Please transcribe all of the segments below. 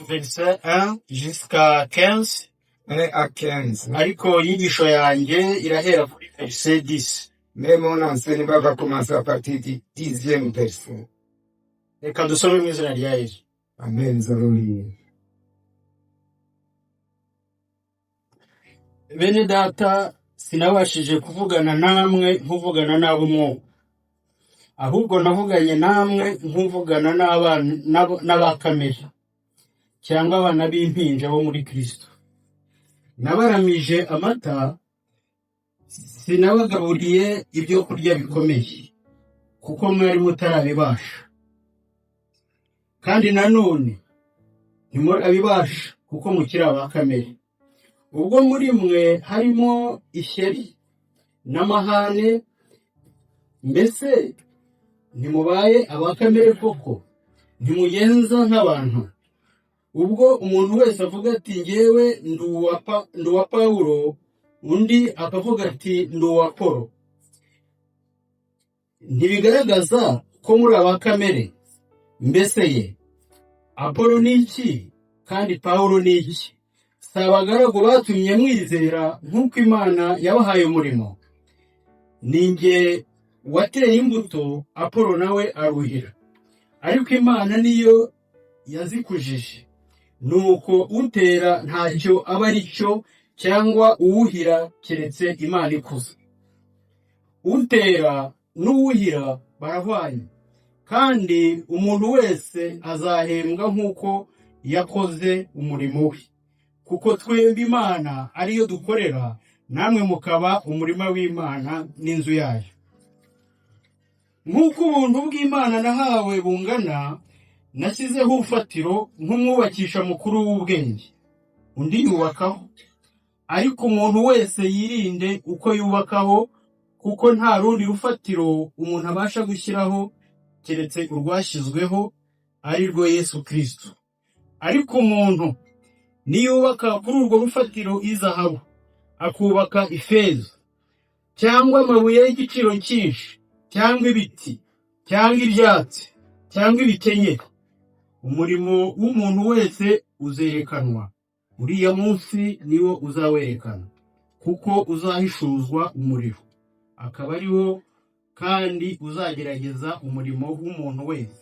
verset 1 jusqu'à 15. 1 à 15. Ariko inyigisho yanjye irahera kuri verset 10. Mais mon enseignement va commencer à partir du 10e verset. Reka dusome mu izina rya Yesu. Amen. Nous allons lire. Bene data, sinabashije kuvugana namwe nkuvugana n'ab'umwuka, ahubwo navuganye namwe nkuvugana n'abakamere cyangwa abana b'impinja bo muri Kristo. Nabaramije amata, sinabagaburiye ibyo kurya bikomeye, kuko mwari mutarabibasha. Kandi nanone ntimurabibasha kuko mukiri abakamere. Ubwo muri mwe harimo ishyari n'amahane, mbese ntimubaye abakamere koko? Ntimugenza nk'abantu? Ubwo umuntu wese avuga ati njyewe ndi uwa Pawulo, undi akavuga ati ndi uwa Apolo, ntibigaragaza ko muri abakamere? Mbese ye Apolo ni iki kandi Pawulo ni iki? Si abagaragu batumye mwizera nk'uko Imana yabahaye umurimo? Ni njye wateye imbuto, Apolo nawe aruhira, ariko Imana niyo yazikujije. Nuko utera ntacyo aba ari cyo, cyangwa uwuhira keretse Imana ikuza. Utera n'uwuhira baravanye, kandi umuntu wese azahembwa nk'uko yakoze umurimo we. Kuko twembi Imana ariyo dukorera, namwe mukaba umurima w'Imana n'inzu yayo. Nk'uko ubuntu bw'Imana nahawe bungana, nashyizeho urufatiro nk'umwubakisha mukuru w'ubwenge, undi yubakaho. Ariko umuntu wese yirinde uko yubakaho, kuko nta rundi rufatiro umuntu abasha gushyiraho keretse urwashyizweho, ari rwo Yesu Kristo. Ariko umuntu niyubaka kuri urwo rufatiro izahabu, akubaka ifeza, cyangwa amabuye y'igiciro cyinshi, cyangwa ibiti, cyangwa ibyatsi, cyangwa ibikenyeri, umurimo w'umuntu wese uzerekanwa. Uriya munsi niwo uzawerekana, kuko uzahishuzwa umuriro, akaba ari wo kandi uzagerageza umurimo w'umuntu wese.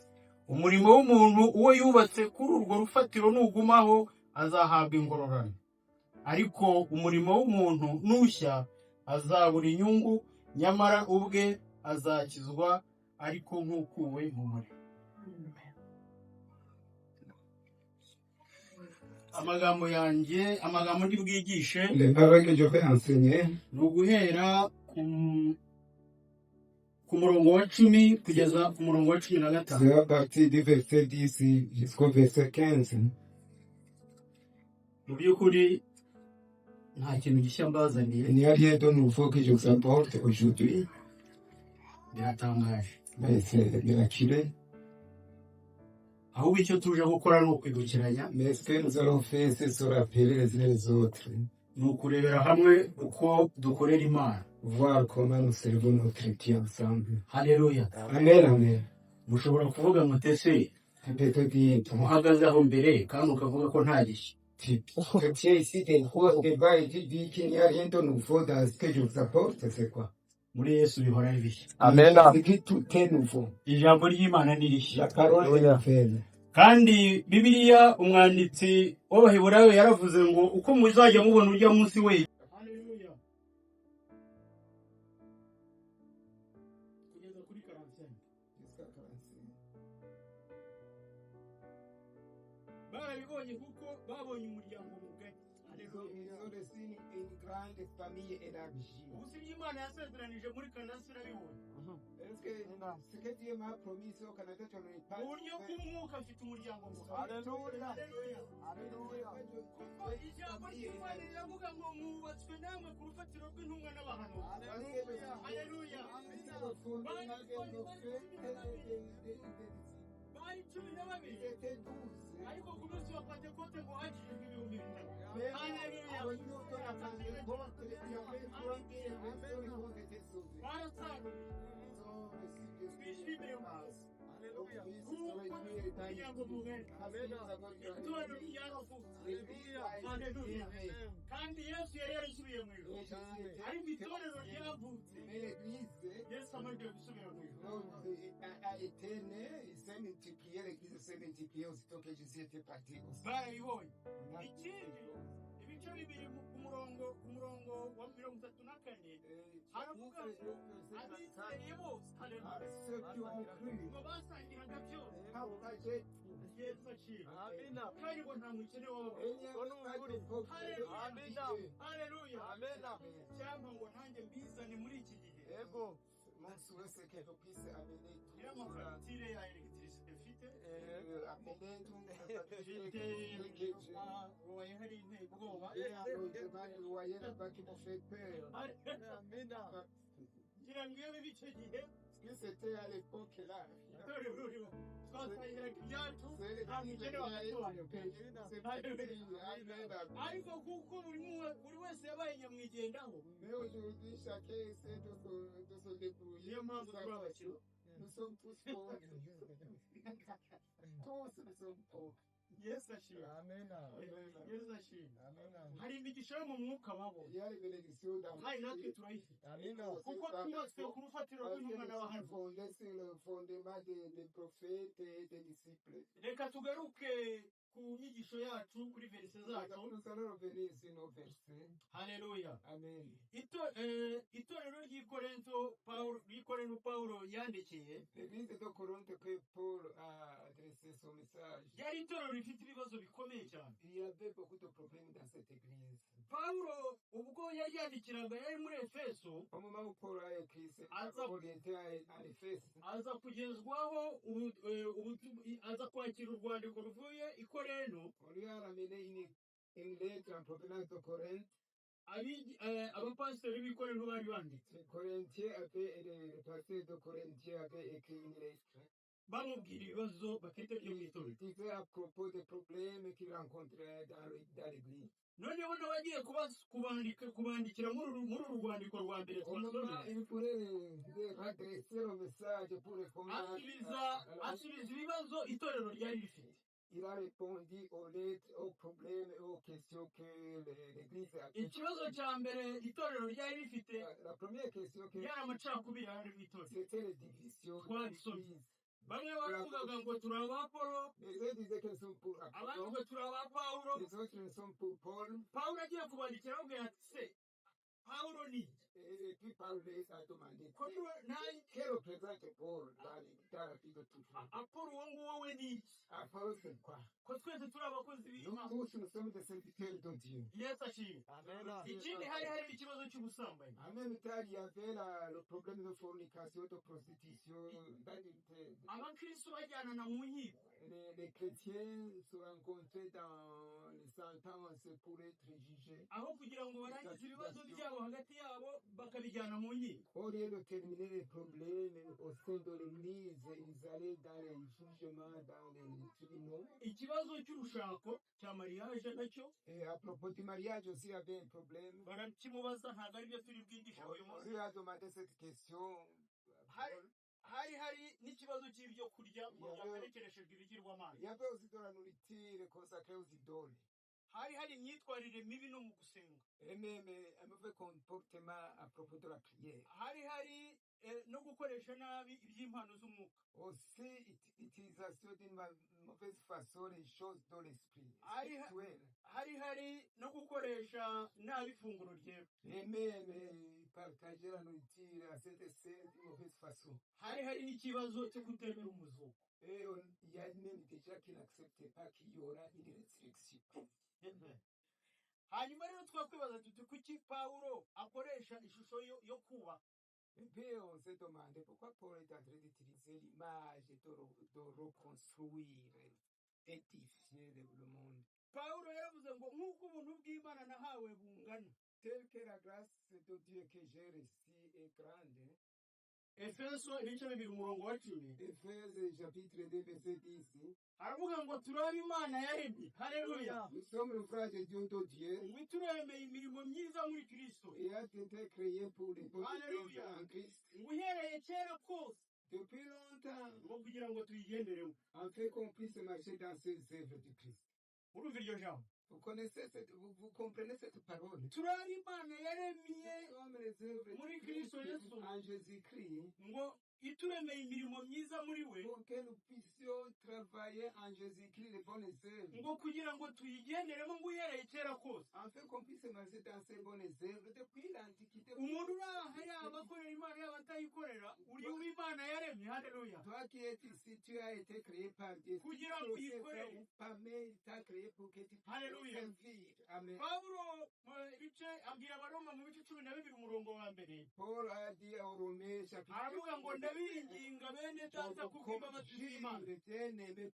Umurimo w'umuntu uwo yubatse kuri urwo rufatiro nugumaho, azahabwa ingororano. Ariko umurimo w'umuntu nushya, azabura inyungu, nyamara ubwe azakizwa, ariko nk'ukuwe mu muriro. Amagambo yanjye, amagambo ndi bwigishe, Les paroles que je vais enseigner, ni uguhera ku murongo wa 10 kugeza ku murongo wa 15. c'est à partir du verset 10 jusqu'au verset 15. Mu by'ukuri nta kintu gishya mbazaniye, Il n'y a rien de nouveau que je vous apporte aujourd'hui, biratangaje. mais c'est miraculeux. Ahubwo icyo tuje gukora ni ukwibukiranya, Mais ce que nous allons faire, c'est se rappeler les uns les autres, ni ukurebera hamwe uko dukorera Imana. voir comment nous servons notre Dieu ensemble. Haleluya. Amen, amen. Mushobora kuvuga mutese Peut-être dire, umuhagaze aho mbere kandi ukavuga ko nta gishya. tu te tiens ici des débats et tu dis qu'il n'y a rien de nouveau dans ce que je vous apporte, c'est quoi? Muri Yesu bihora ari bishya. Amen. C'est que tout est nouveau. Ijambo ry'Imana ni rishya. La parole est nouvelle. Kandi Bibiliya umwanditsi w'Abaheburayo yaravuze ngo uko muzajya mubona urya munsi we. Haleluya. Kugeza kuri 45. Barabibonye kuko babonye umuryango mugari. Ils ont reçu une grande famille élargie. Ubusi by'Imana yasezeranije muri Kanani urabibona. Est-ce que ce que Dieu m'a promis au Canada, tu ne l'as pas? Uburyo bw'umwuka afite umuryango mugari. Alléluia. Alléluia. Kuko ijambo ry'Imana riravuga ngo mwubatswe namwe ku rufatiro rw'intumwa n'abahanuzi. Haleluya. Bari 12, ariko ku munsi wa Pentekote ngo hakijijwe ibihumbi 5. Haleluya. Barasaruye. Twishimire Imana. Haleluya. kugira ngo mubere itorero ryaravutse haleluya kandi yesu yari yarasubiye mu ijuru ariko itorero ryavutse yesu amaze gusubira mu ijuru a été né, il s'est multiplié, l'église s'est multipliée aussitôt que Jésus était parti. barayibonye ikindi ibice bibiri ku murongo wa 34 haravuga ngo abizeye bose haleluya Ceux qui ont cru, ngo basangiraga byose partagé, yesu ashimwe Amina. kandi ngo nta mukene wabo et il n'y a pas de pauvreté. haleluya Amina. cyangwa ngo nanjye mbizane muri iki gihe Ego. Mon souhait, c'est que vous puissiez amener tout niyo cela, mafarutire ya elegitirisite mfite amener tout mfite wowe hari intego ubwoba le loyer là-bas qui m'ont fait peur. Amina. ngira ngo iyo biba icyo gihe Parce que c'était à l'époque là. itorero ruriho twasangiraga ibyacu C'est nta mukene w'abaturage c'est pas Amen. ariko kuko buri wese yabaye nyamwigendaho Mais aujourd'hui, chacun essaie de se débrouiller. niyo mpamvu turi abakire Nous sommes tous pauvres. Tous nous sommes pauvres. yesu ashimwe Amina. yesu ashimwe Amina. hari imigisha yo mu mwuka Il babonye y a les bénédictions dans kandi natwe turayifite Amina. kuko twubatswe ku rufatiro rw'intumwa Nous n'abahanuzi fondés sur le fondement des prophètes et des disciples. reka tugaruke ku nyigisho yacu kuri verise zacu Nous allons revenir sur nos versets. haleluya Amen. itorero ry'ikorinto pawulo yandikiye L'église de Corinthe que Paul a adressé son message. ryari itorero rifite ibibazo bikomeye cyane Il y avait beaucoup de problèmes dans cette église. pawulo ubwo yari yandikiraga yari muri efeso Au moment où Paul a écrit, c'est Attends. Paul était à Éphèse. aza kugezwaho aza kwakira urwandiko ruvuye i korento On lui a ramené une lettre en provenance de Corinthe. abapasiteri b'i korento bari banditse Les Corinthiens avaient, les pasteurs de Corinthiens avaient écrit une lettre. bamubwira ibibazo bafite byo mu itorero Il disait à propos des problèmes qu'il rencontrait dans l'église. noneho nawe agiye kubandikira muri uru rwandiko rwa mbere Au moment, il voulait leur adresser le message pour répondre asubiza ibibazo itorero ryari rifite il a répondu aux lettres, aux problèmes et aux questions que l'église a. ikibazo cya mbere itorero ryari rifite La première question que yari amacakubiri yari mu itorero c'était les divisions de l'église. bamwe baravugaga ngo turi abapolo Les uns disaient qu'ils sont pour abandi Apollo, ngo turi abapawulo les autres ils sont pour Paul. pawulo agiye kubandikira ababwira ati se pawulo ni iki Et puis Paul les a demandé ko quel représente Paul dans la vie de tout le monde. apolo uwo nguwo we ni iki Apollo c'est quoi? ko twese turi abakozi Nous b'imana tous nous sommes des serviteurs de Dieu. yesu ashimwe Amina. ikindi hari ikibazo cy'ubusambanyi En même temps, il y avait le problème de fornication, de prostitution, d'adultère. abakristo bajyanana mu nkiko Les chrétiens se rencontraient dans les sentences pour être jugés. aho kugira ngo barangize ibibazo byabo hagati yabo bakabijyana mu nkiko Au lieu de terminer les problèmes au sein de l'église, ils allaient dans les jugements, dans les tribunaux. ikibazo cy'urushako cya mariage nacyo Et à propos du mariage aussi, il y avait un problème. barakimubaza ntabwo aribyo turi bwigisha uyu On munsi lui a demandé cette question. hari n'ikibazo cy'ibyo kurya ngo byaherekereshejwe ibigirwamana Il y avait aussi de la nourriture consacrée aux idoles. hari imyitwarire mibi no mu gusenga Et même un mauvais comportement à propos de la prière. hari no gukoresha nabi iby'impano z'umwuka Aussi, utilisation d'une mauvaise façon les choses dans l'esprit. hari no gukoresha nabi ifunguro ryera Et même partager la nourriture à cette scène d'une mauvaise façon. hari n'ikibazo cyo kutemera umuzuko Et il y a même des gens qui n'acceptent pas qu'il y aura une résurrection. hanyuma rero twakwibaza tuti kuki pawulo akoresha ishusho yo kuba Et puis on s'est demandé pourquoi Paul est en train d'utiliser l'image de reconstruire, d'édifier le monde. pawulo yaravuze ngo nk'uko ubuntu bw'imana nahawe bungana Tel que la grâce de Dieu que j'ai reçue est grande. efeso ibice bibiri umurongo wa 10 Éphésiens chapitre 2 verset 10. aravuga ngo turabe imana yaremye haleluya Nous sommes le frère de Dieu de Dieu. ngo ituremeye imirimo myiza muri kristo Et a été créé pour les bonnes Alléluia. choses en Christ. ngo uhereye kera kose depuis longtemps, ngo kugira ngo tuyigenderemo. afin qu'on puisse marcher dans ces œuvres du Christ. Urumva iryo jambo? Vous comprenez cette parole? turari Imana yaremye Nous sommes les œuvres muri du Christ Kristo Yesu en Jésus-Christ ngo ituremeye imirimo myiza muri we, pour que nous puissions travailler en Jésus-Christ les bonnes œuvres. ngo kugira ngo tuyigenderemo ngo uhereye kera kose. Afin qu'on puisse marcher dans ces bonnes œuvres depuis l'Antiquité. Umuntu uri aha yaba akorera Imana yaba atayikorera, uri uw'Imana yaremye. Haleluya. Toi qui es ici, tu as été créé par Dieu. Kugira Tu ngo sais uyikorere. faire pas, mais il t'a créé pour que tu puisses Haleluya. servir. Amen. Pawulo mu bice abwira Abaroma mu bice 12 umurongo wa mbere, Paul a dit aux Romains, chapitre aravuga ngo ndabinginga bene data kubw'imbabazi z'Imana, bien-aimé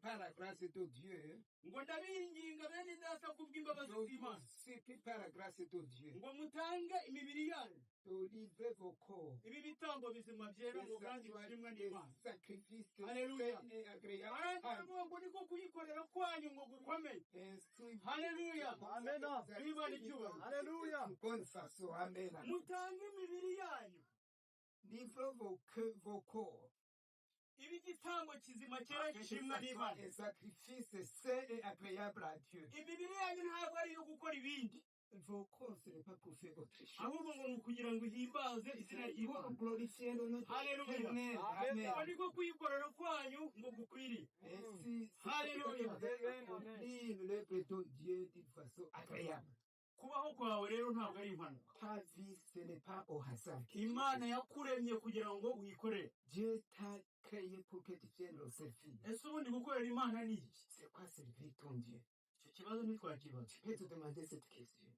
par la grâce de Dieu, ngo ndabinginga bene data kubw'imbabazi z'Imana, supplie par la grâce de Dieu, ngo mutange imibiri yanyu de livrer vos corps, ibi bitambo bizima byera ngo kandi bishimwa n'Imana. des sacrifices Alléluia. saints et agréables. aravuga ngo niko kuyikorera kwanyu ngo gukomeye. Ainsi, Haleluya. Amen. Imana icyubahiro. Alléluia. De bonne façon. Amen. mutange imibiri yanyu Livrez vos corps. ibi gitambo kizima cyera gishimwa n'Imana. Un sacrifice saint et agréable à Dieu. imibiri yanyu ntabwo ari iyo gukora ibindi, Vos corps, ce n'est pas pour faire autre chose. ahubwo ngo ni ukugira ngo ihimbaze izina Pour ry'Imana. glorifier le nom de Alléluia. l'Éternel. ngo Amen. niko kuyikorera kwanyu ngo gukwiriye. Ainsi, Alléluia. accomplir l'œuvre de Dieu d'une façon agréable. kubaho kwawe rero ntabwo ari impanuka. Ta vie, ce n'est pas au hasard. Imana yakuremye kugira ngo uyikorere. Dieu t'a créé pour que tu viennes le servir. ese ubundi gukorera Imana ni iki? C'est quoi servir ton Dieu? icyo kibazo ntitwakibaza. Tu peux te demander cette question.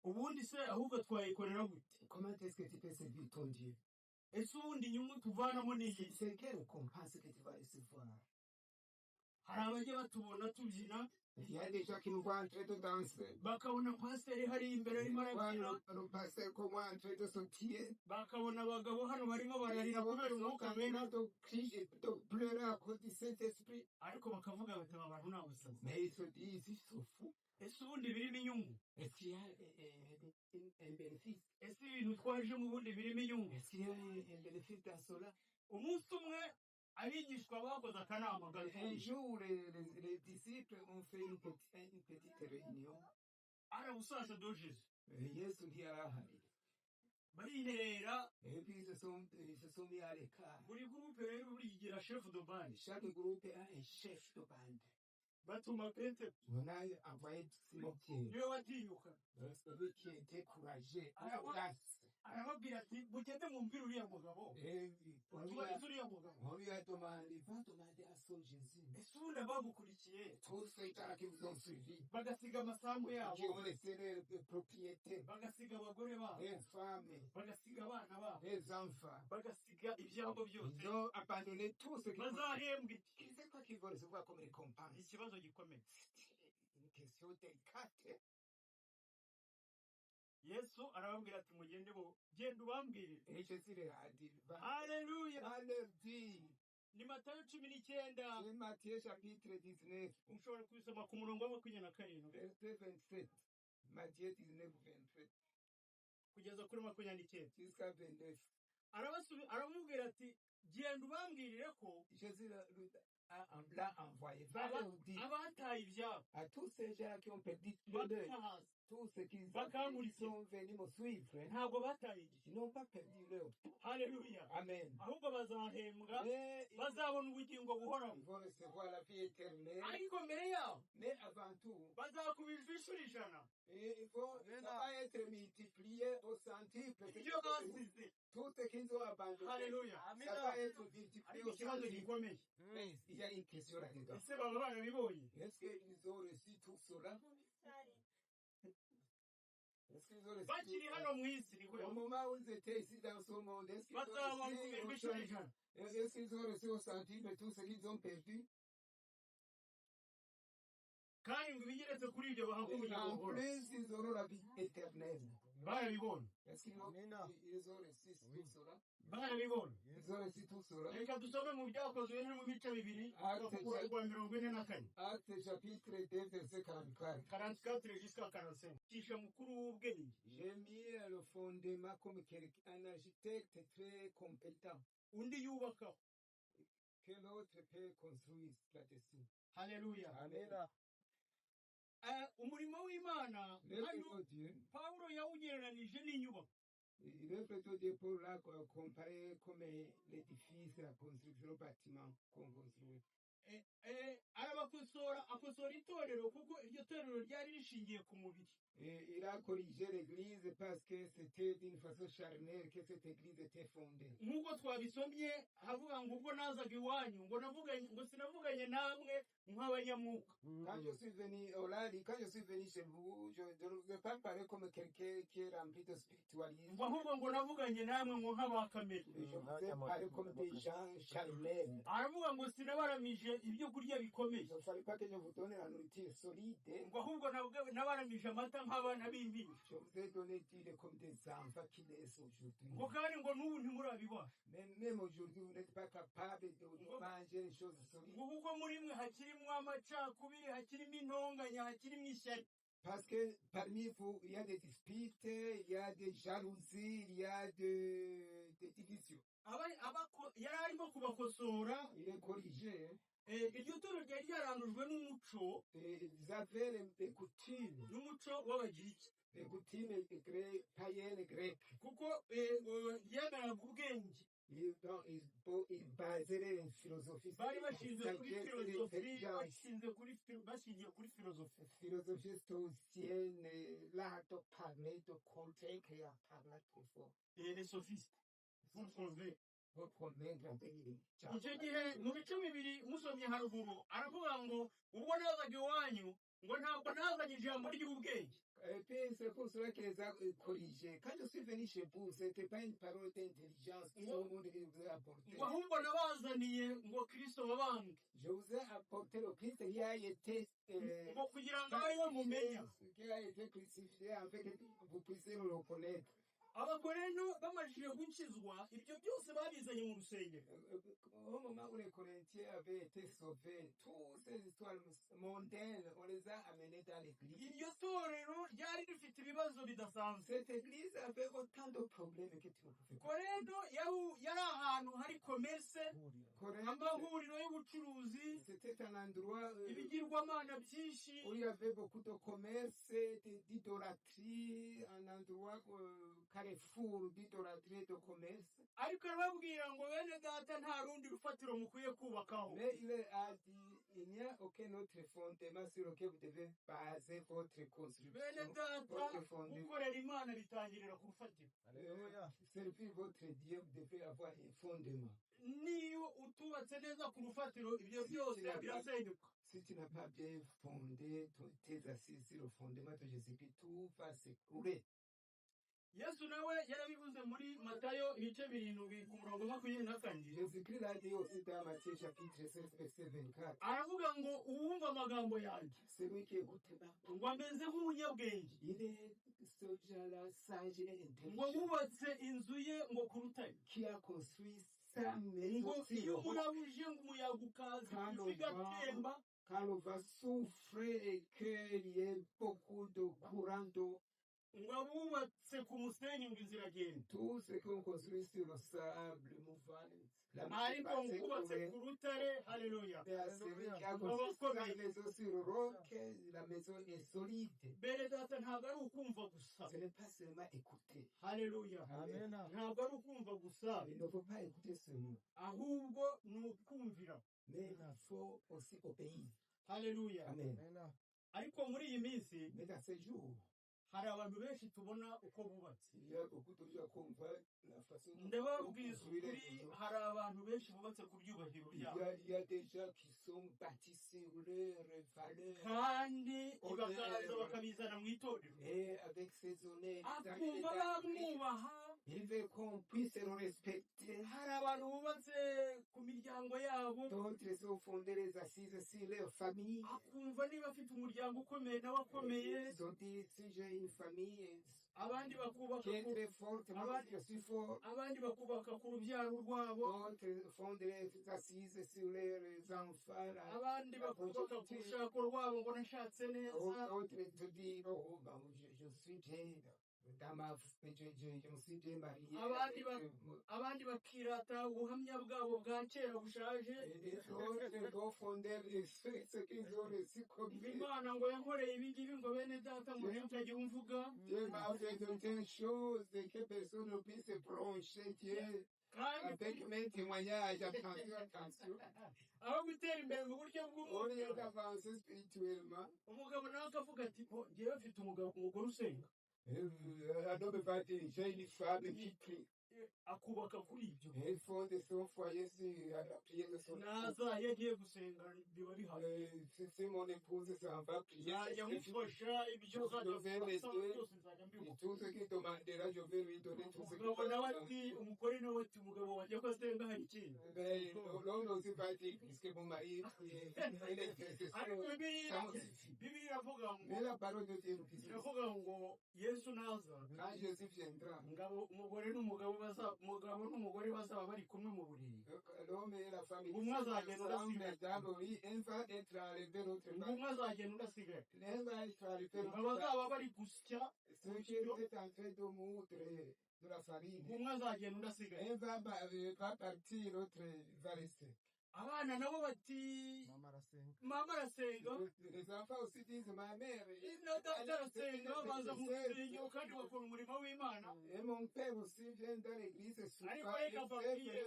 ubundi se ahubwo twayikorera gute? Comment est-ce que tu peux servir ton Dieu? ese ubundi inyungu tuvanamo ni iki? C'est quelle récompense que tu vas recevoir? hari abajya batubona tubyina Il y a des gens qui nous voient en train de danser. bakabona pasiteri hari imbere arimo arabyina, Le pasteur comme moi en train de sautiller. bakabona abagabo hano barimo bararira kubera umwuka mwene, de crier, de pleurer à cause du Saint-Esprit. ariko bakavuga bati aba bantu ni abasazi. Mais ils se disent, ils sont fous. ese ubundi birimo inyungu? Est-ce qu'il y a un bénéfice? ese ibintu twajemo ubundi birimo inyungu? Est-ce qu'il y a un bénéfice dans cela? umunsi umwe abigishwa bakoze akanama Un gato, jour, les disciples ont fait une petite réunion. arabusaza dojeje Yesu ntiyarahari. bariherera. Et puis ils se sont mis à l'écart. buri gurupe rero burigira chef de bande, Chaque groupe a un chef de bande. batuma Petero On a envoyé Simon Pierre. niwe watinyuka, Celui qui était courageux, Ah, audace. arababwira ati mugende mumbwire uriya mugabo, Et tubarize uriya mugabo, on lui a demandé, va demander à son Jésus. ese ubundi abagukurikiye Tous ces gens qui vous ont suivi, bagasiga amasambu qui yabo, ont laissé les propriétés, bagasiga abagore babo, les femmes, bagasiga abana babo, les enfants, bagasiga ibyambo byose, ils ont abandonné tout ce qu'ils bazahembwa iki? C'est quoi qu'ils vont recevoir comme récompense? ikibazo gikomeye. C'est une question délicate. Yesu arababwira ati mugende bo genda ubambwirire. Et Jésus leur a dit, va Haleluya. leur dire, ni Matayo 19 c'est Matthieu chapitre 19, ushobora kubisoma ku murongo wa 27 verset 27. Matthieu 19, 27, kugeza kuri 29. jusqu'à 29. aramubwira ati genda ubambwirire ko Jésus l'a envoyé. Va leur dire abataye ibyabo, à tous ces gens qui ont perdu le deuil, batahaza, tous ceux qui Bakamurikiye. sont venus me suivre, ntabwo bataye igihe. ils n'ont pas perdu leur. Haleluya. Amen. ahubwo bazahembwa, Mais bazabona ubugingo buhoraho. ils vont recevoir la vie éternelle. ariko mbere yaho Mais avant tout, bazakubizwa inshuro 100 et ça va être multiplié au centuple. ibyo basize. Tout ce qu'ils ont abandonné, Haleluya. ça va être multiplié ariko au ikibazo centuple. gikomeye, Mais il y a une question là-dedans. ese baba barabibonye? Est-ce qu'ils ont reçu tout cela? Est-ce qu'ils ont reçu bakiri tout hano mu isi niko Au yavuze. moment où ils étaient ici dans ce monde, est-ce qu'ils ont bazabona reçu kumirwa au inshuro centuple? 100. Est-ce qu'ils ont reçu au centuple tout ce qu'ils ont perdu? kandi ngo ibigeretse kuri ibyo bahabwa Et ubugingo en buhoraho. plus, ils auront la vie éternelle. barabibonye, Est-ce qu'ils ont reçu tout cela? barabibonye. Ils ont reçu tout cela. reka dusome mu byakozwe no mu bice bibiri Acte kuva ku rwa 44 Acte chapitre 2, verset 44. 44 jusqu'à 45. kisha mukuru w'ubwenge J'ai mis le fondement comme un architecte très compétent. undi yubakaho. que l'autre peut construire là-dessus. Haleluya. Amen. Umurimo w'Imana L'œuvre hano de Dieu, Pawulo yawugereranije n'inyubako. l'œuvre de Dieu pour la comparer comme l'édifice, la construction, le bâtiment qu'on construit. Akosora itorero kuko iryo torero ryari rishingiye ku mubiri. Et il a corrigé l'église parce que c'était d'une façon charnelle que cette église était fondée. Nk'uko twabisomye havuga ngo ubwo nazaga iwanyu ngo sinavuganye namwe nk'abanyamwuka. Quand je suis venu quand je suis venu chez vous, je ne veux pas parler comme quelqu'un qui est rempli de spiritualisme. Ahubwo ngo navuganye namwe ngo nk'abakamere. Je vous ai parlé comme des gens charnels. Aravuga ngo sinabaramije ibyo kurya bikomeye. Il ne fallait pas que je vous donne la nourriture solide. Ngo ahubwo nabaramije amata nk'abana b'impinja. Je vous ai donné dire comme des enfants qui naissent aujourd'hui. Ngo kandi ngo n'ubu ntimurabibona. Même aujourd'hui, vous n'êtes pas capable de manger les choses solides. Ngo kuko muri mwe hakirimwo amacakubiri, hakirimo intonganya, hakirimo ishyari. Parce que parmi vous, il y a des disputes, il y a des jalousies, il y a des divisions. Yari arimo kubakosora. Il est corrigé. Iryo torero ryari ryarandujwe n'umuco. Ils avaient les coutumes. N'umuco w'abagiriki. Les coutumes païennes grecques. Kuko yemeraga ubwenge. Ils basaient les philosophies. Bari bashingiye kuri filozofi. Philosophie stoïcienne, l'art de parler, de compter, qui a parlé trop fort. Les sophistes. Vous trouvez. Icyo icyo gihe mu bice bibiri musomye haruguru aravuga ngo ubwo nazaga iwanyu ngo ntabwo nazanye ijambo ry'ubwenge. Et puis c'est pour cela qu'il les a corrigés. Quand je suis venu chez vous, c'était pas une parole d'intelligence que tout le monde vous a apporté. Ngo ahubwo nabazaniye ngo Kristo wabambwe. Je vous ai apporté le Christ qui a été ngo kugira ngo ariwe mumenya. Qui a été crucifié afin que vous puissiez le reconnaître. Abakorento bamajije gukizwa ibyo byose babizanye mu rusengero. Au moment où les Corinthiens avaient été sauvés, toutes ces histoires mondaines, on les a amenées dans l'église. Iryo torero ryari rifite ibibazo bidasanzwe. Cette église avait autant de problèmes que tu ne pouvais pas. Korento yari ahantu hari commerce, amahuriro y'ubucuruzi, C'était un endroit ibigirwamana byinshi, où il y avait beaucoup de commerce, d'idolâtrie, un endroit carrefour d'idolâtrie, de commerce. ariko arababwira ngo bene data nta rundi rufatiro mukwiye kubakaho. Mais il a dit, il n'y a aucun autre fondement sur lequel vous devez baser votre construction. Bene data gukorera Imana bitangirira ku rufatiro. Servir votre Dieu, vous devez avoir un fondement. Niyo utubatse neza ku rufatiro ibyo byose birasenyuka. Si tu n'as pas bien fondé tes assises sur le fondement de Jésus-Christ, tout va s'écrouler. Yesu nawe yarabivuze muri Matayo ibice 7 ku murongo 24. Jésus-Christ l'a dit aussi dans Matthieu chapitre 16 verset 24. Aravuga ngo uwumva amagambo yanjye Celui qui écoute ngo ameze nk'umunyabwenge. il est ce genre sage et Ngo intelligent wubatse inzu ye ngo ku rutare. qui a construit sa Ngo maison sur le iyo roc. murabuje ngo umuyaga ukaza igatemba. Quand on va souffrir et qu'il y ait beaucoup de courant d'eau, Ngo abubatse ku musenyi ngo inzira agenda. tout ce qu'on construit sur le sable mouvant, la Ariko ngo maison wubatse ku rutare. Haleluya. mais à celui qui a construit sa maison sur le roc, la maison est solide. Bene data ntabwo ari ukumva gusa. Ce n'est pas seulement écouter. Haleluya. Amen. Ntabwo ari ukumva gusa, Il ne faut pas écouter seulement, ahubwo ni ukumvira. mais il faut aussi obéir. Haleluya. Amen. Ariko muri iyi minsi Mais dans ces jours, hari abantu benshi tubona uko bubatse. il y a beaucoup de gens qu'on voit la façon dont on Ndababwiza construit les ukuri maisons. hari abantu benshi bubatse ku byubahiro byabo Il y a des gens qui sont bâtis sur leurs valeurs kandi bakaza bakabizana mu itorero et avec ces honnêtes. akumva bamwubaha. Il veut qu'on puisse le respecter. Hari abantu bubatse ku miryango yabo D'autres sont fondés les assises sur leur famille. akumva niba afite umuryango ukomeye nawe akomeye. Ils ont dit, si j'ai une famille Abandi bakubaka qui est très forte, moi je suis fort. abandi bakubaka ku rubyaro rwabo. D'autres font des assises sur leurs enfants. Abandi bakubaka ku rushako rwabo ngo nashatse neza. D'autres te disent, oh, ben, je suis bien. je me suis démarié. abandi bakirata ubuhamya bwabo bwa kera bushaje Et les autres confondèrent ce qu'ils ont reçu comme ngo Dieu. imana ngo yankoreye ibi ngibi ngo bene data ngo ntimukajye mvuga Dieu m'a fait certaines choses que personne ne puisse prononcer. Dieu, kandi avec mes témoignages, attention. aho gutera imbere mu buryo Au lieu bw'umwuka d'avancer spirituellement, umugabo nawe akavuga ati "Oh, njyewe mfite umugore usenga un homme va dire, j'ai une femme qui prie. akubaka kuri ibyo Elle fonde son foyer sur la prière de son épouse. naza iyo agiye gusenga biba bihari Si mon épouse s'en va prier, nzajya mufasha ibyo uzajya byose nzajya et mbimuha tout ce qu'il demandera, je vais lui donner tout ce qu'il umugabo nawe demandera. ati umugore nawe ati umugabo wanjye ko asenga hari ikindi Ben, l'homme n'ose pas dire, puisque mon mari est ariko ça me suffit. bibiliya iravuga ngo Mais la parole de Dieu nous dit, iravuga ngo yesu naza quand Jésus viendra, umugore n'umugore bazaba bari kumwe mu buriri l'homme et la femme, ils umwe sont azagenda ensemble udasigaye dans le lit, un va être enlevé, l'autre ngo va. umwe azagenda udasigaye L'un va être enlevé, ngo l'autre va. abazaba bari gusya Ceux qui étaient en train de moudre de la farine, ngo umwe azagenda udasigaye un va partir, l'autre va rester. abana nabo bati mama arasenga Les enfants aussi disent, ma mère, na data arasenga baza mu rusengero kandi bakora umurimo w'imana et mon père aussi vient dans l'église souvent. ariko reka mbabwire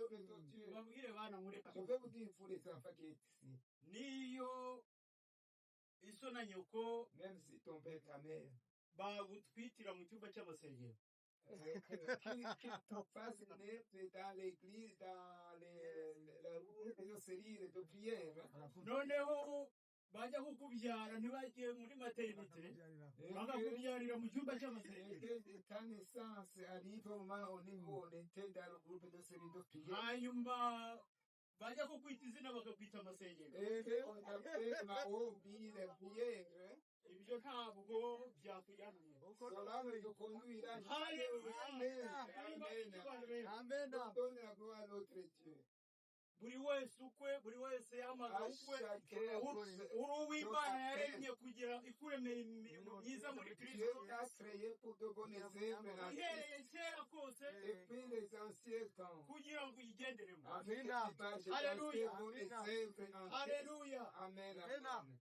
Je mbabwire bana mureka vais vous dire, pour les enfants qui sont ici, niyo iso na nyoko même si ton père, ta mère, bagutwitira mu cyumba cy'amasengero qui te fasse naître dans l'église, dans les cellules de prière, noneho bajya kukubyara ntibajye muri materinite bakakubyarira mu cyumba cy'amasengero et ta naissance arrive au moment où on était dans le groupe de cellules de prière. hanyuma bajya kukwita izina bakakwita amasengero Et on appelle ma hobby de prière. ibyo ntabwo byakujyanira Cela ne te conduira Alléluia. Amen. On donne la gloire à notre Dieu. buri wese ukwe buri wese yamagara À ukwe chacun, uri uw'imana yaremye kugira ikuremera imirimo myiza muri Dieu kristo t'a créé pour de bonnes œuvres en Christ. uhereye kera kose Depuis les anciens temps. kugira ngo uyigenderemo Avec l'image dans Alléluia. ces bonnes œuvres en Christ. haleluya Amen. Amen.